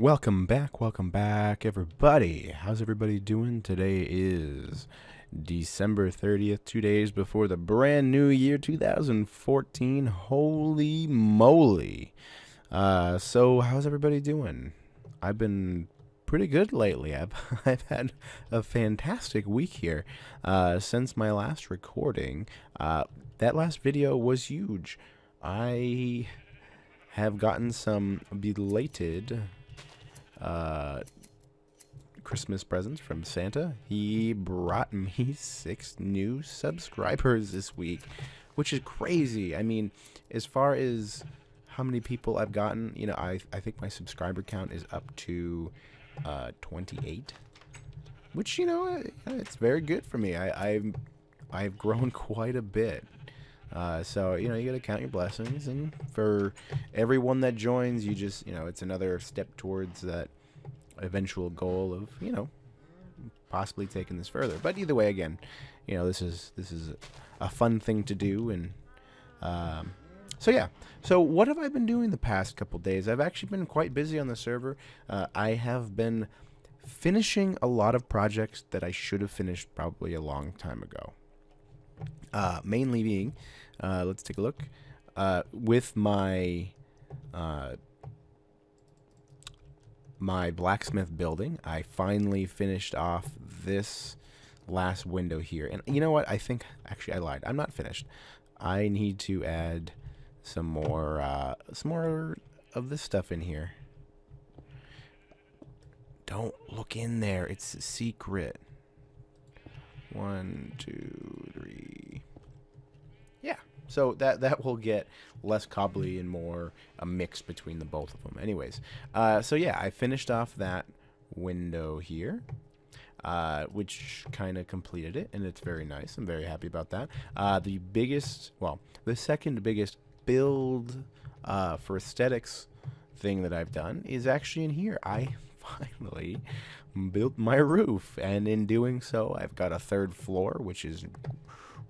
Welcome back, everybody. How's everybody doing? Today is December 30th, 2 days before the brand new year, 2014. Holy moly. So how's everybody doing? I've been pretty good lately. I've had a fantastic week here since my last recording. That last video was huge. I have gotten some belated Christmas presents from Santa. He brought me 6 new subscribers this week, which is crazy. I mean, as far as how many people I've gotten, you know, I think my subscriber count is up to 28, which, you know, it's very good for me. I've grown quite a bit. So, you know, you gotta count your blessings, and for everyone that joins, you just, you know, it's another step towards that eventual goal of, you know, possibly taking this further. But either way, again, you know, this is a fun thing to do. And so yeah, so what have I been doing the past couple days? I've actually been quite busy on the server. I have been finishing a lot of projects that I should have finished probably a long time ago. Mainly being, let's take a look, with my my blacksmith building. I finally finished off this last window here, and you know what, I think, actually I lied, I'm not finished. I need to add some more of this stuff in here. Don't look in there, it's a secret. 1, 2, 3. Yeah, so that will get less cobbly and more a mix between the both of them. Anyways, so yeah, I finished off that window here, which kind of completed it, and it's very nice. I'm very happy about that. The second biggest build for aesthetics thing that I've done is actually in here. I finally built my roof, and in doing so, I've got a 3rd floor, which is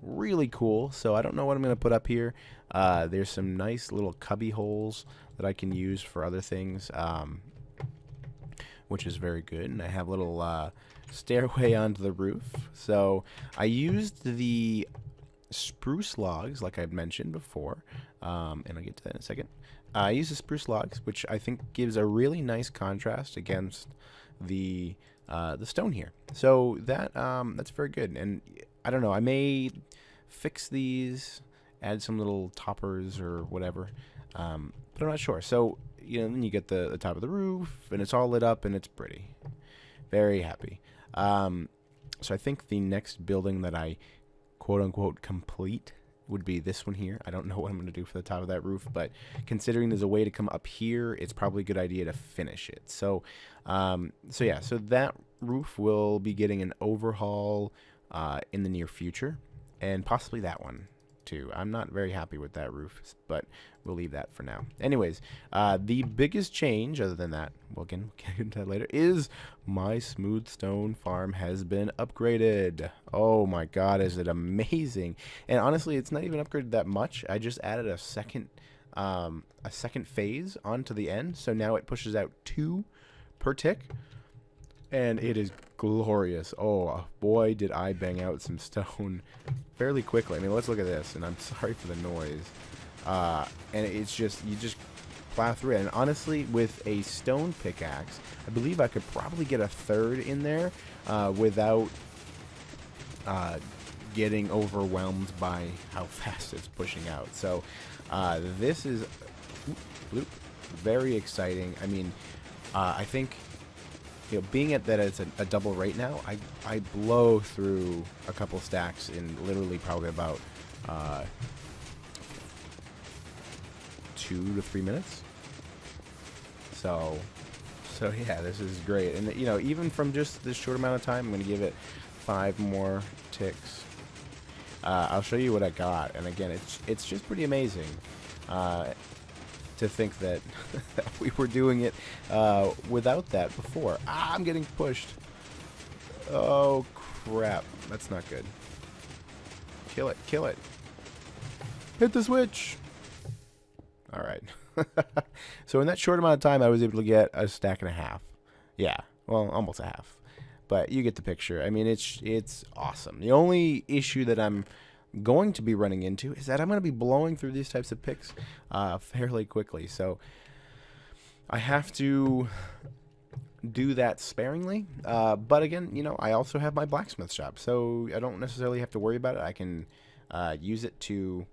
really cool. So I don't know what I'm going to put up here. There's some nice little cubby holes that I can use for other things, which is very good. And I have a little stairway onto the roof. So I used the spruce logs, like I've mentioned before, and I'll get to that in a second. I use the spruce logs, which I think gives a really nice contrast against the stone here. So that that's very good. And I don't know, I may fix these, add some little toppers or whatever, but I'm not sure. So, you know, then you get the top of the roof, and it's all lit up, and it's pretty. Very happy. So I think the next building that I quote-unquote complete would be this one here. I don't know what I'm going to do for the top of that roof, but considering there's a way to come up here, it's probably a good idea to finish it. So, yeah, so that roof will be getting an overhaul in the near future, and possibly that one too. I'm not very happy with that roof, but we'll leave that for now. Anyways, the biggest change, other than that, we'll get into that later, is my smooth stone farm has been upgraded. Oh my god, is it amazing! And honestly, it's not even upgraded that much. I just added a second phase onto the end, so now it pushes out 2 per tick, and it is glorious. Oh boy, did I bang out some stone fairly quickly. I mean, let's look at this, and I'm sorry for the noise. And it's just, you just plow through it. And honestly, with a stone pickaxe, I believe I could probably get a 3rd in there without getting overwhelmed by how fast it's pushing out. So this is very exciting. I mean, I think, you know, being at that it's a double rate now, I blow through a couple stacks in literally probably about 2 to 3 minutes. So yeah, this is great. And you know, even from just this short amount of time, I'm going to give it 5 more ticks. I'll show you what I got, and again, it's just pretty amazing to think that we were doing it without that before. I'm getting pushed. Oh crap, that's not good. Kill it, kill it. Hit the switch. Alright. So in that short amount of time, I was able to get a stack and a half. Yeah, well, almost a half. But you get the picture. I mean, it's awesome. The only issue that I'm going to be running into is that I'm going to be blowing through these types of picks fairly quickly. So I have to do that sparingly. But again, I also have my blacksmith shop, so I don't necessarily have to worry about it. I can use it to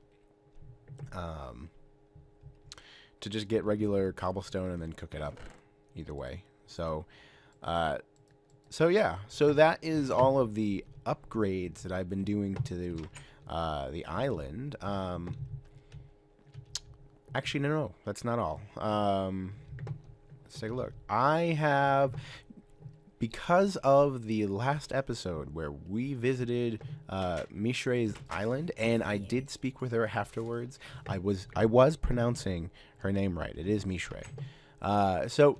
just get regular cobblestone and then cook it up either way. So yeah, so that is all of the upgrades that I've been doing to the island. Actually, no, that's not all. Let's take a look. I have, because of the last episode where we visited Mishre's island, and I did speak with her afterwards. I was pronouncing her name right. It is Mishre. So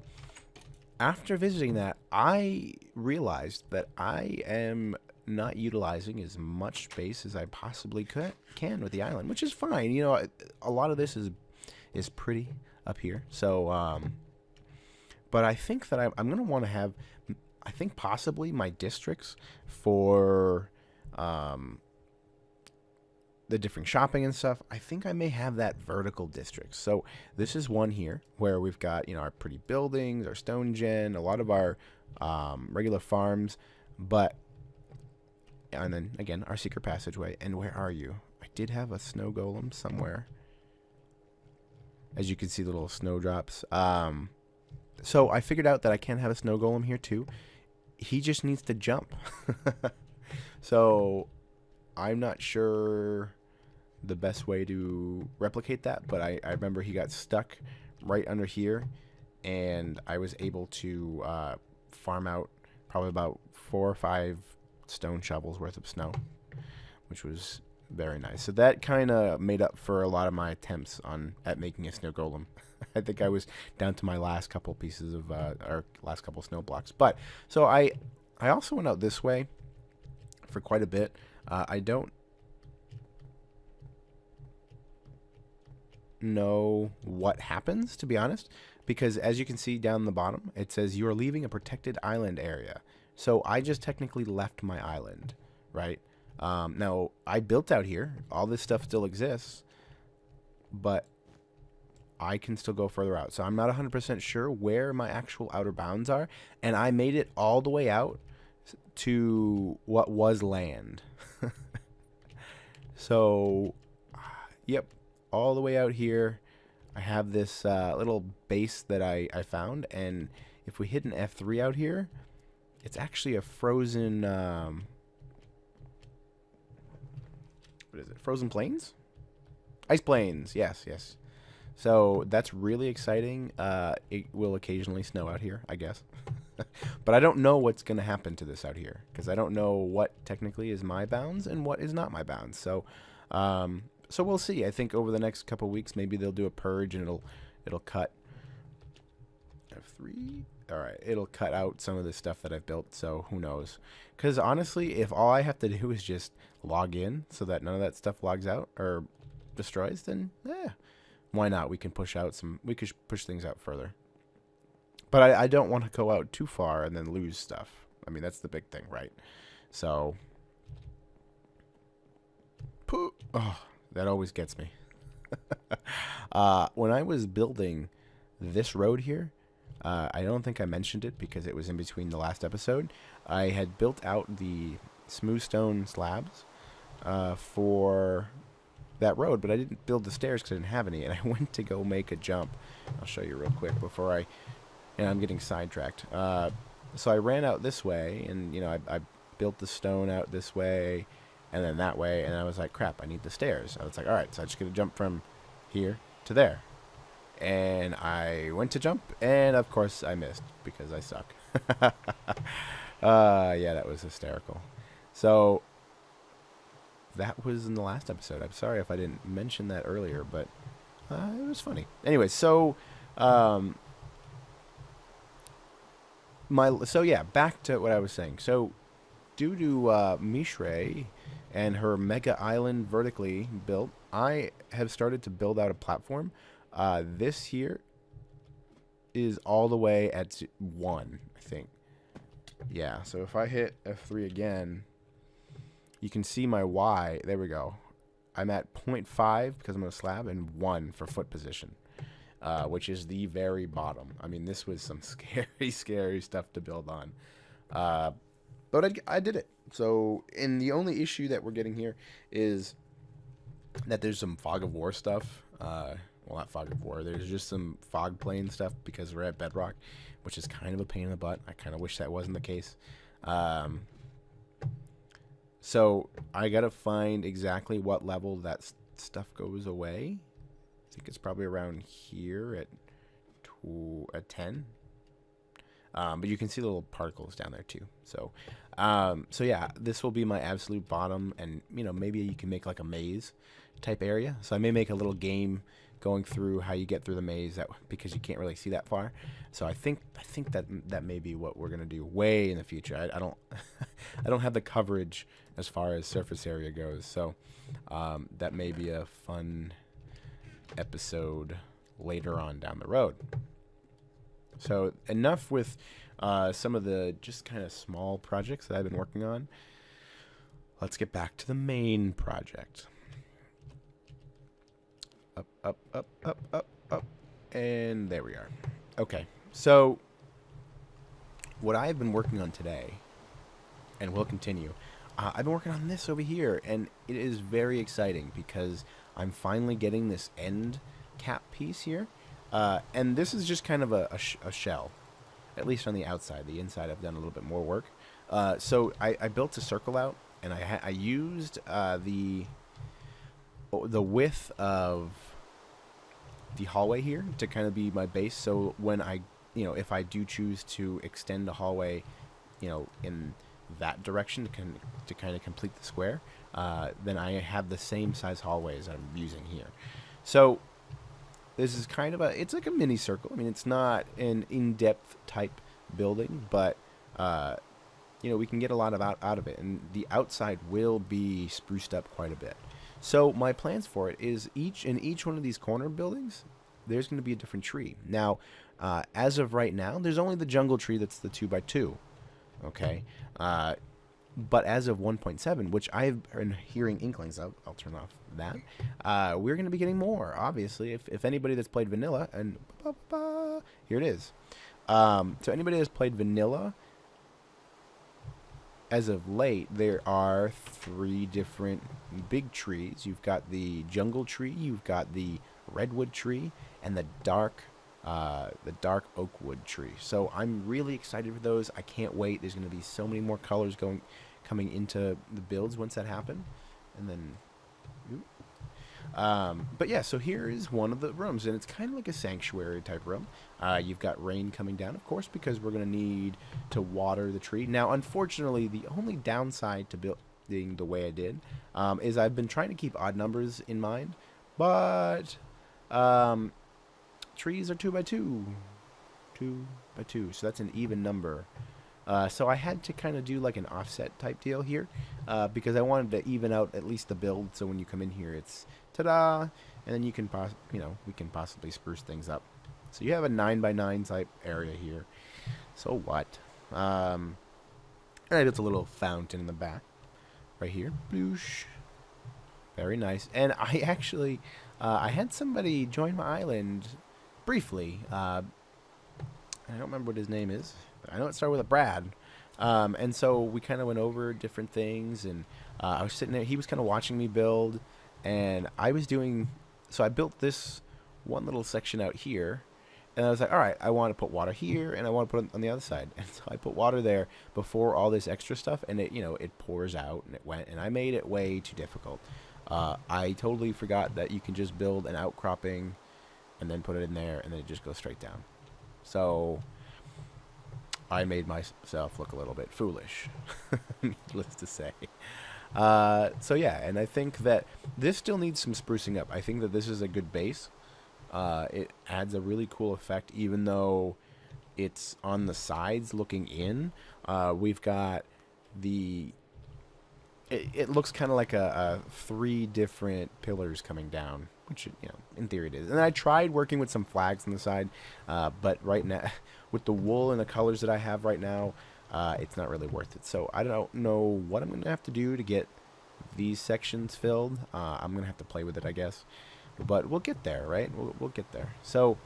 after visiting that, I realized that I am not utilizing as much space as I possibly can with the island, which is fine. A lot of this is pretty up here. So, but I think that I'm going to want to have, I think possibly my districts for the different shopping and stuff. I think I may have that vertical district. So this is one here where we've got, our pretty buildings, our stone gen, a lot of our regular farms, and then again, our secret passageway. And where are you? I did have a snow golem somewhere. As you can see, little snowdrops. So I figured out that I can have a snow golem here too. He just needs to jump. So I'm not sure the best way to replicate that, but I remember he got stuck right under here, and I was able to farm out probably about 4 or 5 stone shovels worth of snow, which was very nice. So that kind of made up for a lot of my attempts at making a snow golem. I think I was down to my last couple pieces of or last couple snow blocks. But so I also went out this way for quite a bit. I don't know what happens, to be honest, because as you can see down the bottom, it says you are leaving a protected island area. So I just technically left my island, right? Now I built out here. All this stuff still exists, but I can still go further out. So I'm not 100% sure where my actual outer bounds are, and I made it all the way out to what was land. So, yep, all the way out here, I have this little base that I found, and if we hit an F3 out here, it's actually a frozen, what is it, frozen plains? Ice plains, yes. So that's really exciting. It will occasionally snow out here, I guess. But I don't know what's going to happen to this out here, because I don't know what technically is my bounds and what is not my bounds. So so we'll see. I think over the next couple weeks, maybe they'll do a purge, and it'll cut F3. All right, it'll cut out some of the stuff that I've built, so who knows. Because honestly, if all I have to do is just log in so that none of that stuff logs out or destroys, then why not? We can push things out further. But I don't want to go out too far and then lose stuff. I mean, that's the big thing, right? So, that always gets me. When I was building this road here, I don't think I mentioned it because it was in between the last episode. I had built out the smooth stone slabs for that road, but I didn't build the stairs because I didn't have any, and I went to go make a jump. I'll show you real quick before and I'm getting sidetracked. So I ran out this way, and I built the stone out this way, and then that way, and I was like, crap, I need the stairs. I was like, all right, so I'm just gonna jump from here to there, and I went to jump, and of course I missed because I suck. Yeah, that was hysterical. So that was in the last episode. I'm sorry if I didn't mention that earlier, but it was funny. Anyway, so yeah, back to what I was saying. So due to Mishre and her mega island vertically built, I have started to build out a platform This here is all the way at 1, I think. Yeah, so if I hit F3 again, you can see my Y. There we go. I'm at 0.5 because I'm on a slab and 1 for foot position, which is the very bottom. I mean, this was some scary, scary stuff to build on. But I did it. So, and the only issue that we're getting here is that there's some fog of war stuff. Well, not fog of war. There's just some fog plane stuff because we're at bedrock, which is kind of a pain in the butt. I kind of wish that wasn't the case. So I got to find exactly what level that stuff goes away. I think it's probably around here at 10. But you can see the little particles down there too. So, so yeah, this will be my absolute bottom, and you know, maybe you can make like a maze type area. So I may make a little game going through how you get through the maze, because you can't really see that far. So I think that may be what we're gonna do way in the future. I don't I don't have the coverage as far as surface area goes. So that may be a fun episode later on down the road. So enough with some of the just kind of small projects that I've been working on. Let's get back to the main project. Up, up, up, up, up, up. And there we are. Okay, so what I've been working on today, and will continue, I've been working on this over here, and it is very exciting because I'm finally getting this end cap piece here. And this is just kind of a shell, at least on the outside. The inside I've done a little bit more work. So I built a circle out, and I used the width of the hallway here to kind of be my base. So when if I do choose to extend the hallway, in that direction to kind of complete the square, then I have the same size hallway as I'm using here. So this is kind of it's like a mini circle. I mean, it's not an in-depth type building, but we can get a lot out of it, and the outside will be spruced up quite a bit. So my plans for it is in each one of these corner buildings, there's going to be a different tree. Now, as of right now, there's only the jungle tree that's the 2x2. Okay, but as of 1.7, which I've been hearing inklings of, I'll turn off that. We're going to be getting more, obviously. If anybody that's played vanilla, and here it is. So anybody that's played vanilla, as of late, there are 3 different big trees. You've got the jungle tree, you've got the redwood tree, and the dark oakwood tree. So I'm really excited for those. I can't wait. There's going to be so many more colors coming into the builds once that happens. And then, but yeah, so here is one of the rooms, and it's kind of like a sanctuary type room. You've got rain coming down, of course, because we're going to need to water the tree. Now, unfortunately, the only downside to building the way I did is I've been trying to keep odd numbers in mind, but trees are 2x2, so that's an even number. So I had to kind of do like an offset type deal here, because I wanted to even out at least the build. So when you come in here, it's ta-da, and then you can we can possibly spruce things up. So you have a 9x9 type area here. So what? And I built a little fountain in the back, right here. Bloosh. Very nice. And I actually, I had somebody join my island briefly. I don't remember what his name is. I know it started with a Brad. And so we kind of went over different things, and I was sitting there. He was kind of watching me build, and I was doing, so I built this one little section out here, and I was like, all right, I want to put water here, and I want to put it on the other side. And so I put water there before all this extra stuff, and it, it pours out, and it went, and I made it way too difficult. I totally forgot that you can just build an outcropping and then put it in there, and then it just goes straight down. So I made myself look a little bit foolish, needless to say. So yeah, and I think that this still needs some sprucing up. I think that this is a good base. It adds a really cool effect, even though it's on the sides looking in. We've got it looks kind of like a 3 different pillars coming down which, you know, in theory it is. And I tried working with some flags on the side, but right now, with the wool and the colors that I have right now, it's not really worth it. So I don't know what I'm going to have to do to get these sections filled. I'm going to have to play with it, I guess. But we'll get there, right? We'll get there. So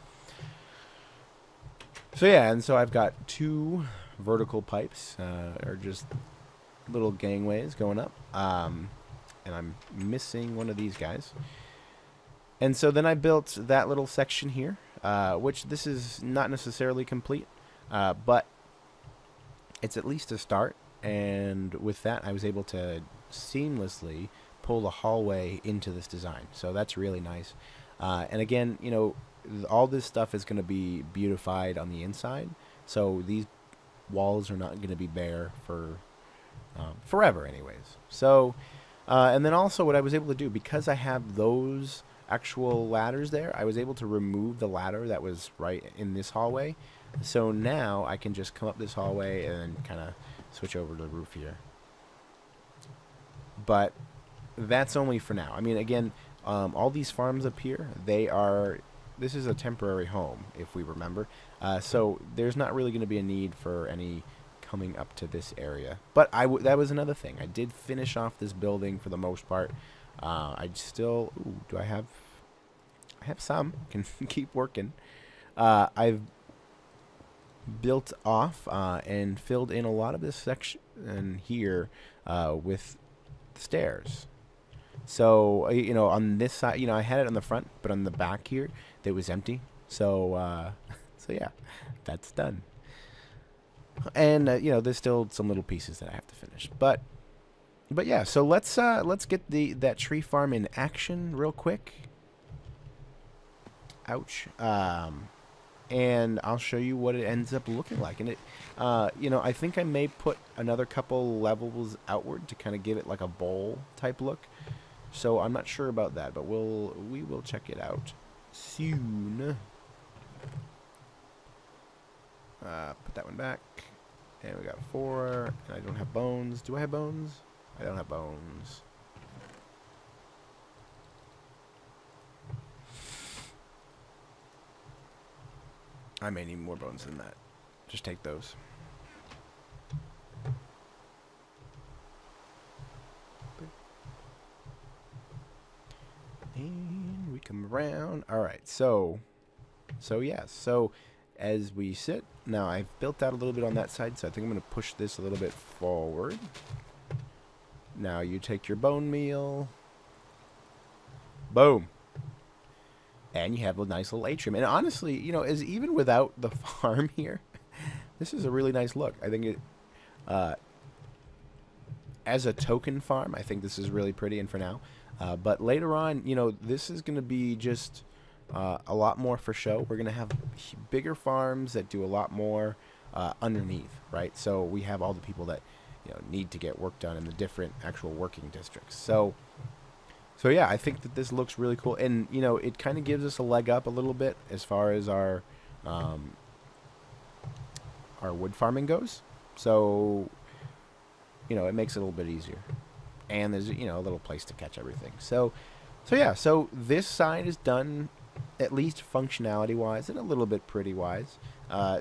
yeah, and so I've got 2 vertical pipes, or just little gangways going up. And I'm missing one of these guys. And so then I built that little section here, which this is not necessarily complete, but it's at least a start. And with that, I was able to seamlessly pull the hallway into this design. So that's really nice. And again, you know, all this stuff is going to be beautified on the inside. So these walls are not going to be bare for forever anyways. So, and then also what I was able to do, because I have those actual ladders there, I was able to remove the ladder that was right in this hallway. So now I can just come up this hallway and kind of switch over to the roof here. But that's only for now. I mean, again, all these farms up here, this is a temporary home, if we remember. So there's not really going to be a need for any coming up to this area. But that was another thing. I did finish off this building for the most part. I still, ooh, I have some. Can keep working. I've built off and filled in a lot of this section here with stairs. So, you know, on this side, you know, I had it on the front, but on the back here, it was empty. So, so yeah, that's done. And, you know, there's still some little pieces that I have to finish. But yeah, so let's get that tree farm in action real quick. Ouch. And I'll show you what it ends up looking like. And it, you know, I think I may put another couple levels outward to kind of give it like a bowl type look. So I'm not sure about that, but we will check it out soon. Put that one back. And we got 4. And I don't have bones. Do I have bones? I don't have bones. I may need more bones than that. Just take those. And we come around. All right. So yeah. So as we sit, now I've built out a little bit on that side, so I think I'm going to push this a little bit forward. Now you take your bone meal. Boom. And you have a nice little atrium. And honestly, you know, even without the farm here, this is a really nice look. I think it, as a token farm, I think this is really pretty. And for now, but later on, you know, this is going to be just a lot more for show. We're going to have bigger farms that do a lot more underneath, right? So we have all the people that, you know, need to get work done in the different actual working districts. So yeah, I think that this looks really cool, and you know, it kind of gives us a leg up a little bit as far as our wood farming goes. So, you know, it makes it a little bit easier, and there's, you know, a little place to catch everything. So yeah, so this side is done, at least functionality wise and a little bit pretty wise.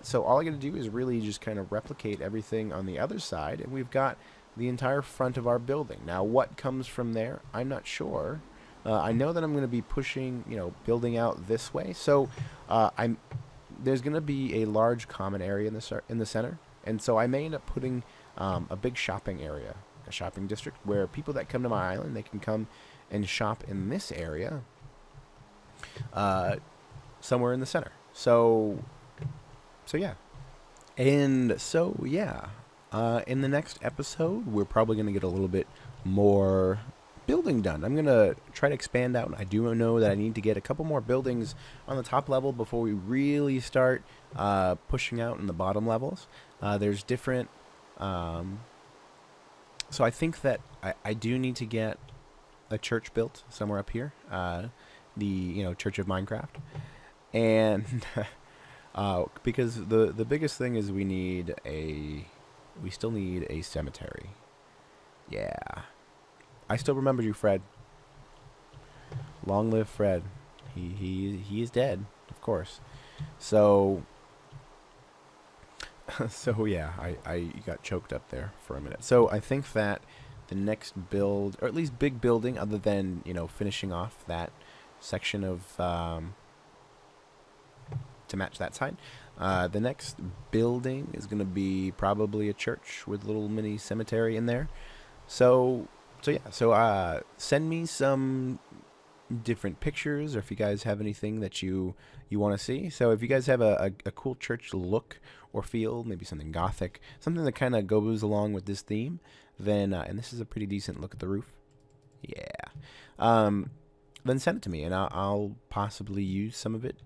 So all I got to do is really just kind of replicate everything on the other side, and we've got the entire front of our building. Now, what comes from there, I'm not sure. I know that I'm going to be pushing, you know, building out this way. So there's going to be a large common area in the center, and so I may end up putting a big shopping area, a shopping district, where people that come to my island, they can come and shop in this area somewhere in the center. So yeah. And so, yeah. In the next episode, we're probably going to get a little bit more building done. I'm going to try to expand out. I do know that I need to get a couple more buildings on the top level before we really start pushing out in the bottom levels. There's different... so I think that I do need to get a church built somewhere up here. The, you know, Church of Minecraft. And because the biggest thing is we still need a cemetery. Yeah. I still remember you, Fred. Long live Fred. He is dead, of course. So so yeah, I got choked up there for a minute. So I think that the next build, or at least big building, other than, you know, finishing off that section of to match that side, the next building is going to be probably a church with a little mini cemetery in there. So yeah, so send me some different pictures, or if you guys have anything that you want to see. So if you guys have a cool church look or feel, maybe something gothic, something that kind of goes along with this theme, then and this is a pretty decent look at the roof, yeah, then send it to me, and I'll possibly use some of it.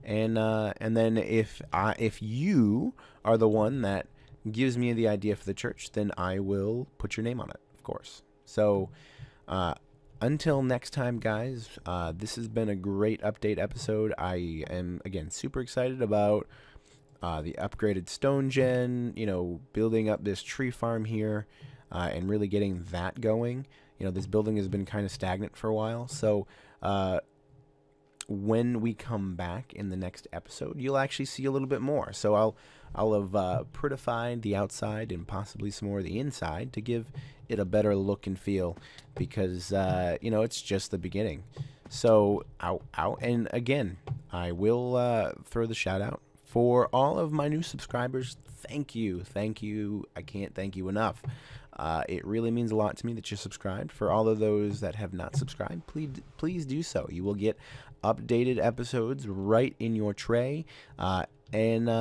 And then if you are the one that gives me the idea for the church, then I will put your name on it, of course. So until next time, guys, this has been a great update episode. I am, again, super excited about the upgraded stone gen, you know, building up this tree farm here, and really getting that going. You know, this building has been kind of stagnant for a while, so when we come back in the next episode, you'll actually see a little bit more. So I'll have prettified the outside and possibly some more of the inside to give it a better look and feel, because you know, it's just the beginning. So and again, I will throw the shout out for all of my new subscribers. Thank you. I can't thank you enough. It really means a lot to me that you're subscribed. For all of those that have not subscribed, please do so. You will get updated episodes right in your tray. And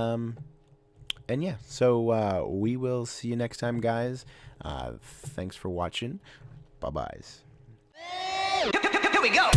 yeah, so we will see you next time, guys. Thanks for watching. Bye-byes. Here we go.